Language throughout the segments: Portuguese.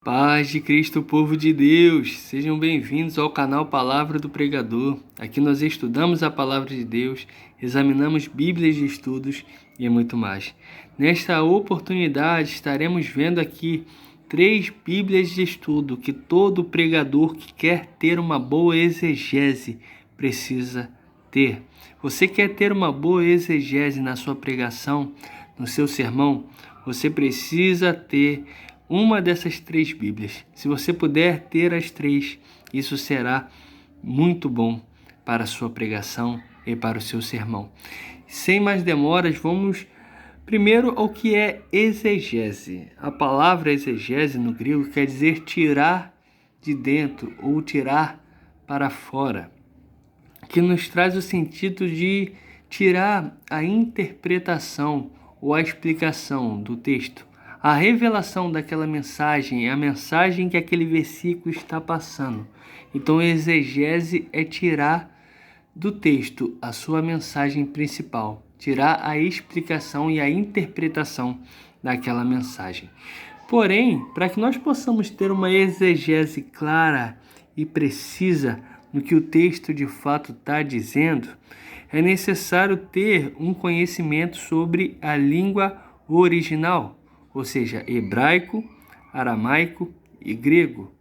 Paz de Cristo, povo de Deus, sejam bem-vindos ao canal Palavra do Pregador. Aqui nós estudamos a Palavra de Deus, examinamos Bíblias de estudos e muito mais. Nesta oportunidade estaremos vendo aqui 3 Bíblias de estudo que todo pregador que quer ter uma boa exegese precisa ter. Você quer ter uma boa exegese na sua pregação, no seu sermão? Você precisa ter uma dessas 3 Bíblias. Se você puder ter as 3, isso será muito bom para a sua pregação e para o seu sermão. Sem mais demoras, vamos primeiro ao que é exegese. A palavra exegese no grego quer dizer tirar de dentro ou tirar para fora, que nos traz o sentido de tirar a interpretação ou a explicação do texto, a revelação daquela mensagem, a mensagem que aquele versículo está passando. Então, exegese é tirar do texto a sua mensagem principal, tirar a explicação e a interpretação daquela mensagem. Porém, para que nós possamos ter uma exegese clara e precisa no que o texto de fato está dizendo, é necessário ter um conhecimento sobre a língua original, ou seja, hebraico, aramaico e grego.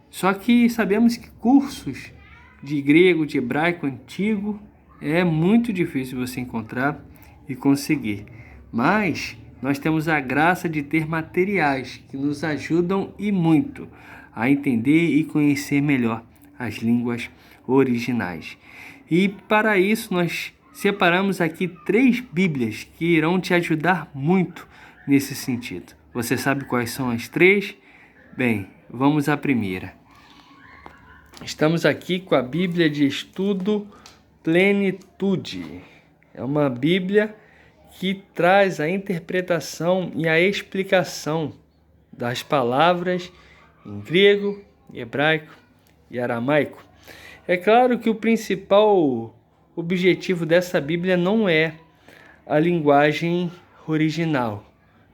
Só que sabemos que cursos de grego, de hebraico antigo, é muito difícil você encontrar e conseguir. Mas nós temos a graça de ter materiais que nos ajudam e muito a entender e conhecer melhor as línguas originais. E para isso nós separamos aqui 3 Bíblias que irão te ajudar muito nesse sentido. Você sabe quais são as 3? Bem, vamos à primeira. Estamos aqui com a Bíblia de Estudo Plenitude. É uma Bíblia que traz a interpretação e a explicação das palavras em grego, hebraico e aramaico. É claro que o principal objetivo dessa Bíblia não é a linguagem original.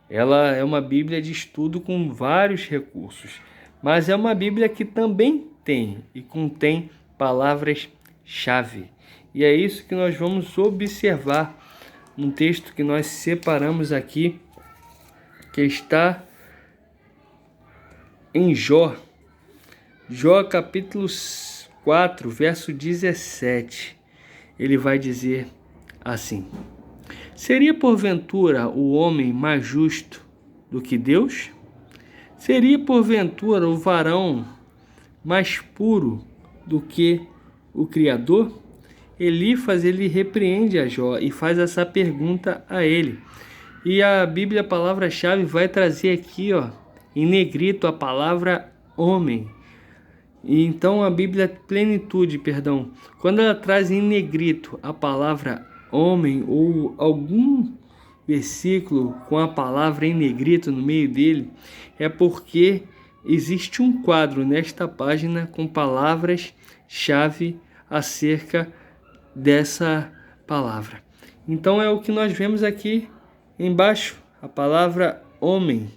Ela é uma Bíblia de estudo com vários recursos, mas é uma Bíblia que também tem e contém palavras-chave. E é isso que nós vamos observar no texto que nós separamos aqui, que está em Jó. Jó capítulo 4, verso 17. Ele vai dizer assim: seria porventura o homem mais justo do que Deus? Seria porventura o varão mais puro do que o Criador? Elifas, ele repreende a Jó e faz essa pergunta a ele. E a Bíblia, a palavra-chave, vai trazer aqui, em negrito, a palavra homem. E então a Bíblia Plenitude, quando ela traz em negrito a palavra homem ou algum versículo com a palavra em negrito no meio dele, é porque existe um quadro nesta página com palavras-chave acerca dessa palavra. Então é o que nós vemos aqui embaixo, a palavra homem,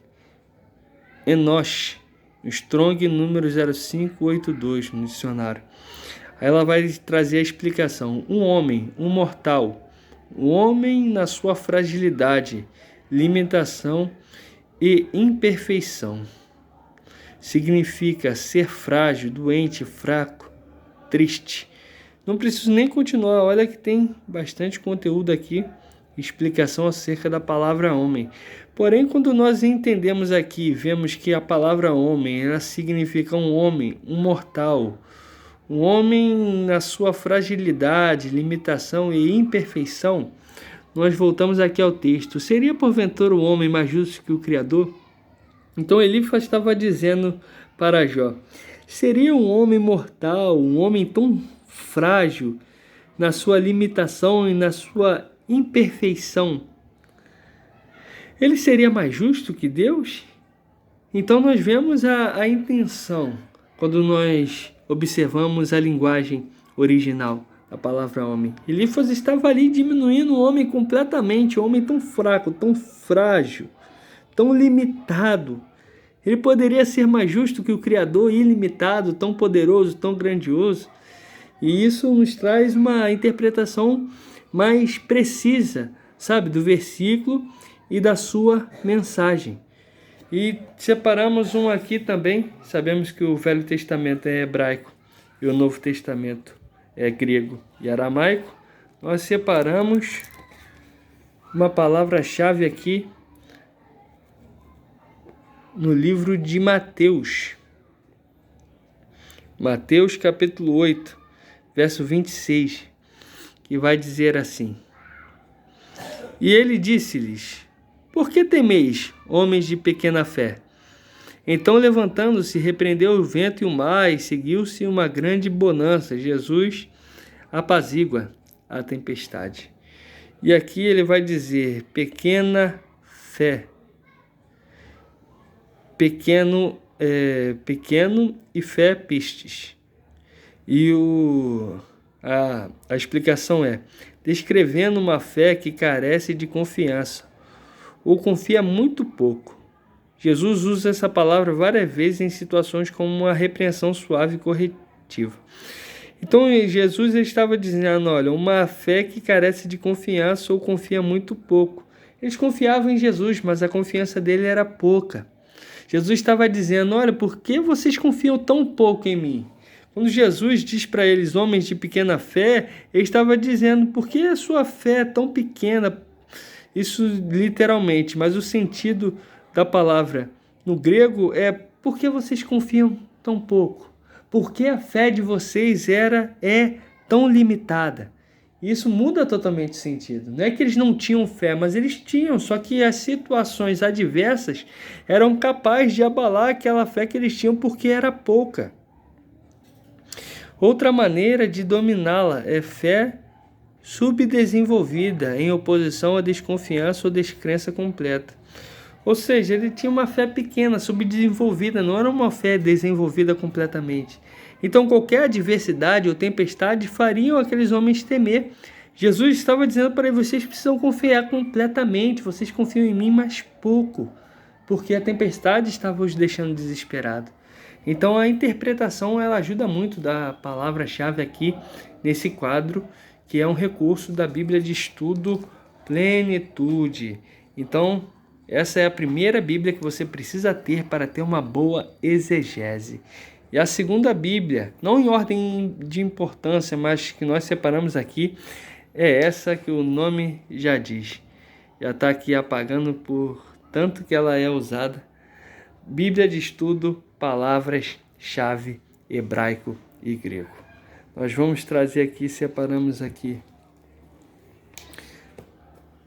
Enosh, no Strong número 0582 no dicionário. Aí ela vai trazer a explicação: um homem, um mortal, um homem na sua fragilidade, limitação e imperfeição. Significa ser frágil, doente, fraco, triste. Não preciso nem continuar, olha que tem bastante conteúdo aqui, explicação acerca da palavra homem. Porém, quando nós entendemos aqui, vemos que a palavra homem, ela significa um homem, um mortal, um homem na sua fragilidade, limitação e imperfeição, nós voltamos aqui ao texto. Seria porventura o homem mais justo que o Criador? Então Elifas estava dizendo para Jó: seria um homem mortal, um homem tão frágil na sua limitação e na sua imperfeição, ele seria mais justo que Deus? Então nós vemos a intenção quando nós observamos a linguagem original da palavra homem. Elifas estava ali diminuindo o homem completamente, o homem tão fraco, tão frágil, tão limitado. Ele poderia ser mais justo que o Criador ilimitado, tão poderoso, tão grandioso. E isso nos traz uma interpretação mais precisa, sabe, do versículo e da sua mensagem. E separamos um aqui também. Sabemos que o Velho Testamento é hebraico e o Novo Testamento é grego e aramaico. Nós separamos uma palavra-chave aqui no livro de Mateus. Mateus capítulo 8, verso 26, que vai dizer assim: E ele disse-lhes: Por que temeis, homens de pequena fé? Então, levantando-se, repreendeu o vento e o mar, e seguiu-se uma grande bonança. Jesus apazigua a tempestade. E aqui ele vai dizer: pequena fé. Pequeno e fé pistes. E a explicação é: descrevendo uma fé que carece de confiança, ou confia muito pouco. Jesus usa essa palavra várias vezes em situações como uma repreensão suave e corretiva. Então Jesus estava dizendo, olha, uma fé que carece de confiança ou confia muito pouco. Eles confiavam em Jesus, mas a confiança dele era pouca. Jesus estava dizendo, olha, por que vocês confiam tão pouco em mim? Quando Jesus diz para eles, homens de pequena fé, ele estava dizendo, por que a sua fé é tão pequena? Isso literalmente, mas o sentido da palavra no grego é, por que vocês confiam tão pouco? Por que a fé de vocês é tão limitada? Isso muda totalmente o sentido. Não é que eles não tinham fé, mas eles tinham, só que as situações adversas eram capazes de abalar aquela fé que eles tinham porque era pouca. Outra maneira de dominá-la é fé subdesenvolvida, em oposição à desconfiança ou descrença completa. Ou seja, ele tinha uma fé pequena, subdesenvolvida, não era uma fé desenvolvida completamente. Então qualquer adversidade ou tempestade fariam aqueles homens temer. Jesus estava dizendo para eles, vocês precisam confiar completamente, vocês confiam em mim mais pouco, porque a tempestade estava os deixando desesperados. Então a interpretação ela ajuda muito da palavra-chave aqui nesse quadro, que é um recurso da Bíblia de Estudo Plenitude. Então essa é a primeira Bíblia que você precisa ter para ter uma boa exegese. E a segunda Bíblia, não em ordem de importância, mas que nós separamos aqui, é essa que o nome já diz. Já está aqui apagando por tanto que ela é usada. Bíblia de Estudo, Palavras-Chave, Hebraico e Grego. Nós vamos trazer aqui, separamos aqui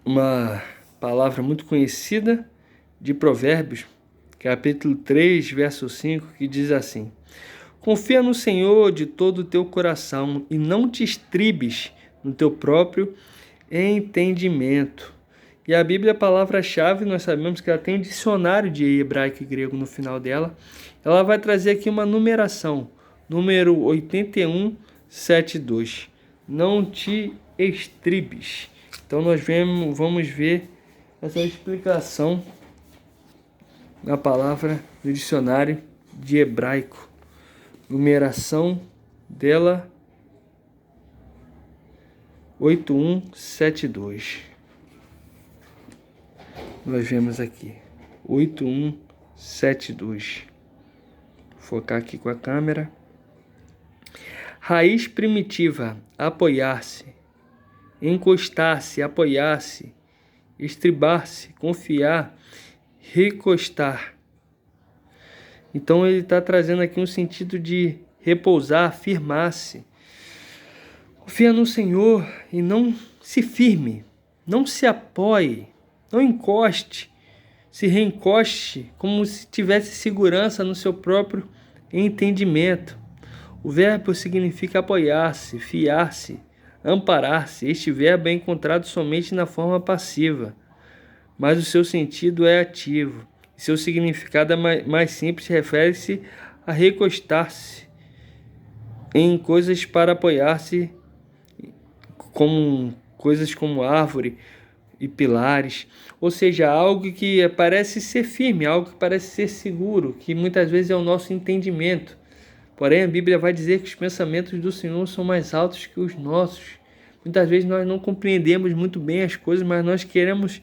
uma palavra muito conhecida de Provérbios, capítulo 3, verso 5, que diz assim: Confia no Senhor de todo o teu coração e não te estribes no teu próprio entendimento. E a Bíblia, a palavra-chave, nós sabemos que ela tem um dicionário de hebraico e grego no final dela. Ela vai trazer aqui uma numeração, número 8172. Não te estribes. Então nós vamos ver essa explicação na palavra do dicionário de hebraico. Numeração dela 8172. Nós vemos aqui 8172. Vou focar aqui com a câmera. Raiz primitiva: apoiar-se, encostar-se, apoiar-se, estribar-se, confiar, recostar. Então ele está trazendo aqui um sentido de repousar, firmar-se. Confia no Senhor e não se firme, não se apoie, não encoste, se reencoste como se tivesse segurança no seu próprio entendimento. O verbo significa apoiar-se, fiar-se, amparar-se. Este verbo é encontrado somente na forma passiva, mas o seu sentido é ativo. Seu significado é mais simples, refere-se a recostar-se em coisas para apoiar-se, como coisas como árvore e pilares, ou seja, algo que parece ser firme, algo que parece ser seguro, que muitas vezes é o nosso entendimento. Porém, a Bíblia vai dizer que os pensamentos do Senhor são mais altos que os nossos. Muitas vezes nós não compreendemos muito bem as coisas, mas nós queremos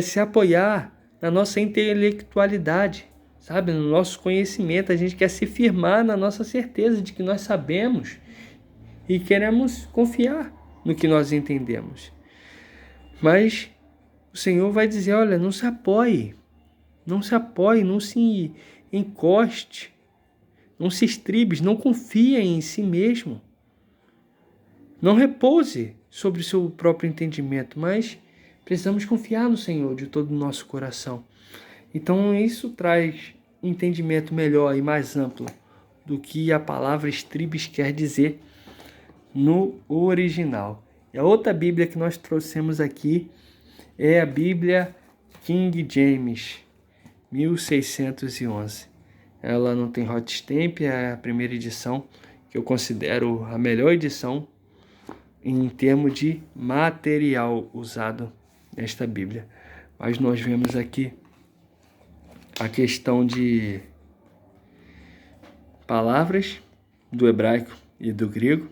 se apoiar na nossa intelectualidade, sabe? No nosso conhecimento. A gente quer se firmar na nossa certeza de que nós sabemos e queremos confiar no que nós entendemos. Mas o Senhor vai dizer, olha, não se apoie, não se encoste, não se estribe, não confie em si mesmo. Não repouse sobre o seu próprio entendimento, mas precisamos confiar no Senhor de todo o nosso coração. Então isso traz entendimento melhor e mais amplo do que a palavra estribes quer dizer no original. E a outra Bíblia que nós trouxemos aqui é a Bíblia King James, 1611. Ela não tem hot stamp, é a primeira edição, que eu considero a melhor edição em termos de material usado nesta Bíblia. Mas nós vemos aqui a questão de palavras do hebraico e do grego.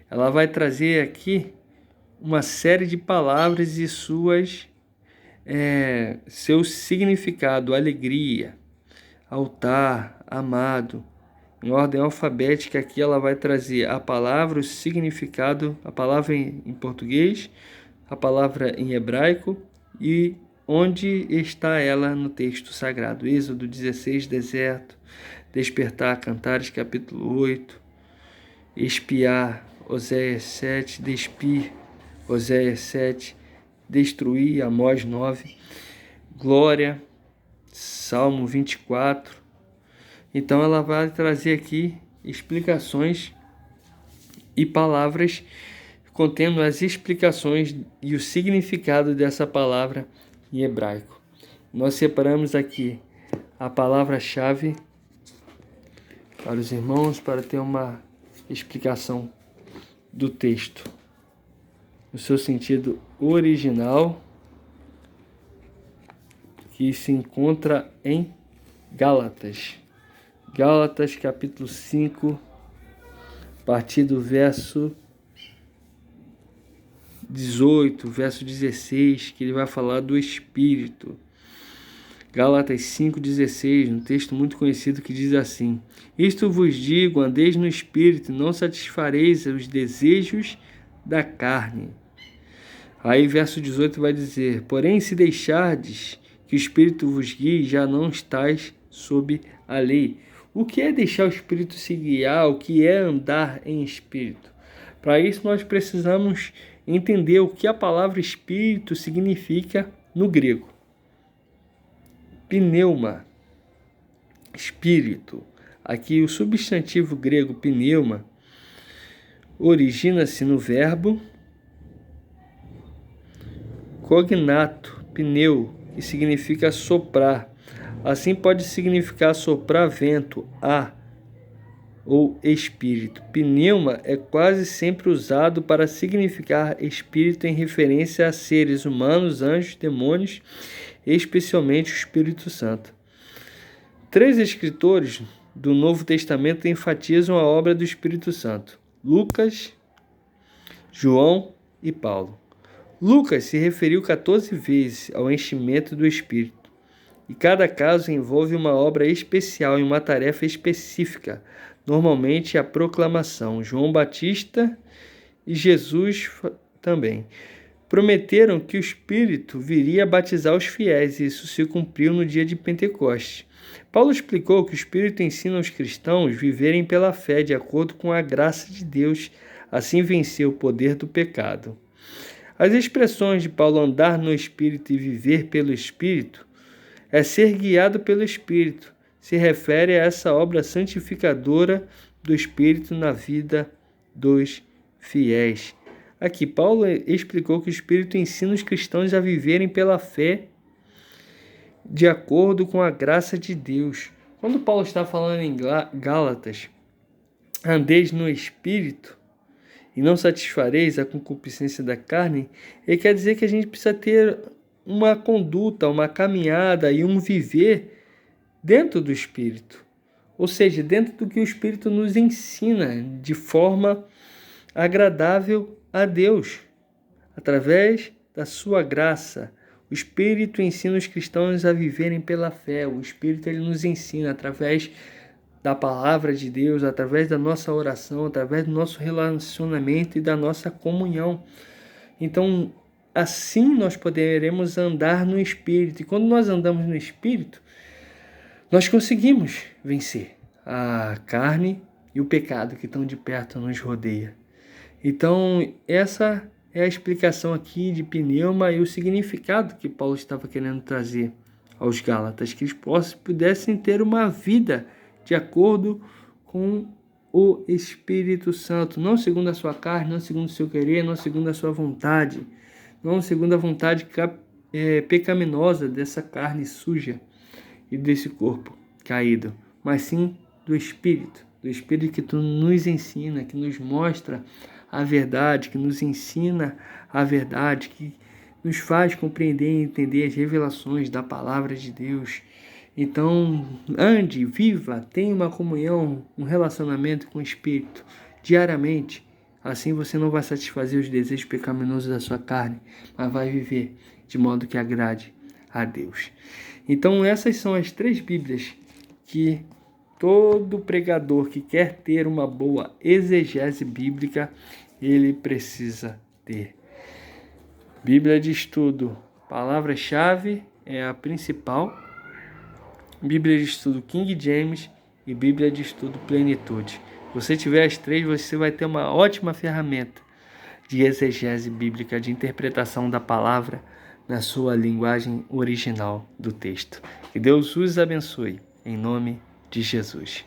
Ela vai trazer aqui uma série de palavras e seu significado: alegria, altar, amado. Em ordem alfabética, aqui ela vai trazer a palavra, o significado, a palavra em português, a palavra em hebraico e onde está ela no texto sagrado. Êxodo 16, deserto; despertar, Cantares capítulo 8, espiar, Oséias 7, despir, Oséias 7, destruir, Amós 9, glória, Salmo 24. Então ela vai trazer aqui explicações e palavras contendo as explicações e o significado dessa palavra em hebraico. Nós separamos aqui a palavra-chave para os irmãos para ter uma explicação do texto no seu sentido original, que se encontra em Gálatas. Gálatas capítulo 5, a partir do verso 18, verso 16, que ele vai falar do Espírito. Gálatas 5,16, um texto muito conhecido que diz assim: isto vos digo, andeis no Espírito, não satisfareis os desejos da carne. Aí verso 18 vai dizer: porém, se deixardes que o Espírito vos guie, já não estáis sob a lei. O que é deixar o Espírito se guiar? O que é andar em Espírito? Para isso nós precisamos entender o que a palavra Espírito significa no grego. Pneuma, Espírito. Aqui o substantivo grego pneuma origina-se no verbo cognato, pneu, que significa soprar. Assim pode significar soprar vento, ar ou espírito. Pneuma é quase sempre usado para significar espírito em referência a seres humanos, anjos, demônios, especialmente o Espírito Santo. 3 escritores do Novo Testamento enfatizam a obra do Espírito Santo: Lucas, João e Paulo. Lucas se referiu 14 vezes ao enchimento do Espírito, e cada caso envolve uma obra especial e uma tarefa específica, normalmente a proclamação. João Batista e Jesus também prometeram que o Espírito viria a batizar os fiéis, e isso se cumpriu no dia de Pentecostes. Paulo explicou que o Espírito ensina os cristãos a viverem pela fé, de acordo com a graça de Deus, assim vencer o poder do pecado. As expressões de Paulo andar no Espírito e viver pelo Espírito é ser guiado pelo Espírito. Se refere a essa obra santificadora do Espírito na vida dos fiéis. Aqui, Paulo explicou que o Espírito ensina os cristãos a viverem pela fé de acordo com a graça de Deus. Quando Paulo está falando em Gálatas, andeis no Espírito, e não satisfareis a concupiscência da carne, ele quer dizer que a gente precisa ter uma conduta, uma caminhada e um viver dentro do Espírito. Ou seja, dentro do que o Espírito nos ensina de forma agradável a Deus, através da sua graça. O Espírito ensina os cristãos a viverem pela fé. O Espírito ele nos ensina através da palavra de Deus, através da nossa oração, através do nosso relacionamento e da nossa comunhão. Então, assim nós poderemos andar no Espírito. E quando nós andamos no Espírito, nós conseguimos vencer a carne e o pecado que tão de perto nos rodeia. Então, essa é a explicação aqui de pneuma e o significado que Paulo estava querendo trazer aos Gálatas, que eles pudessem ter uma vida de acordo com o Espírito Santo, não segundo a sua carne, não segundo o seu querer, não segundo a sua vontade, não segundo a vontade pecaminosa dessa carne suja e desse corpo caído, mas sim do Espírito que tu nos ensina, que nos mostra a verdade, que nos ensina a verdade, que nos faz compreender e entender as revelações da palavra de Deus. Então, ande, viva, tenha uma comunhão, um relacionamento com o Espírito diariamente. Assim você não vai satisfazer os desejos pecaminosos da sua carne, mas vai viver de modo que agrade a Deus. Então, essas são as 3 Bíblias que todo pregador que quer ter uma boa exegese bíblica, ele precisa ter. Bíblia de estudo, palavra-chave é a principal. Bíblia de estudo King James e Bíblia de estudo Plenitude. Se você tiver as 3, você vai ter uma ótima ferramenta de exegese bíblica, de interpretação da palavra na sua linguagem original do texto. Que Deus os abençoe, em nome de Jesus.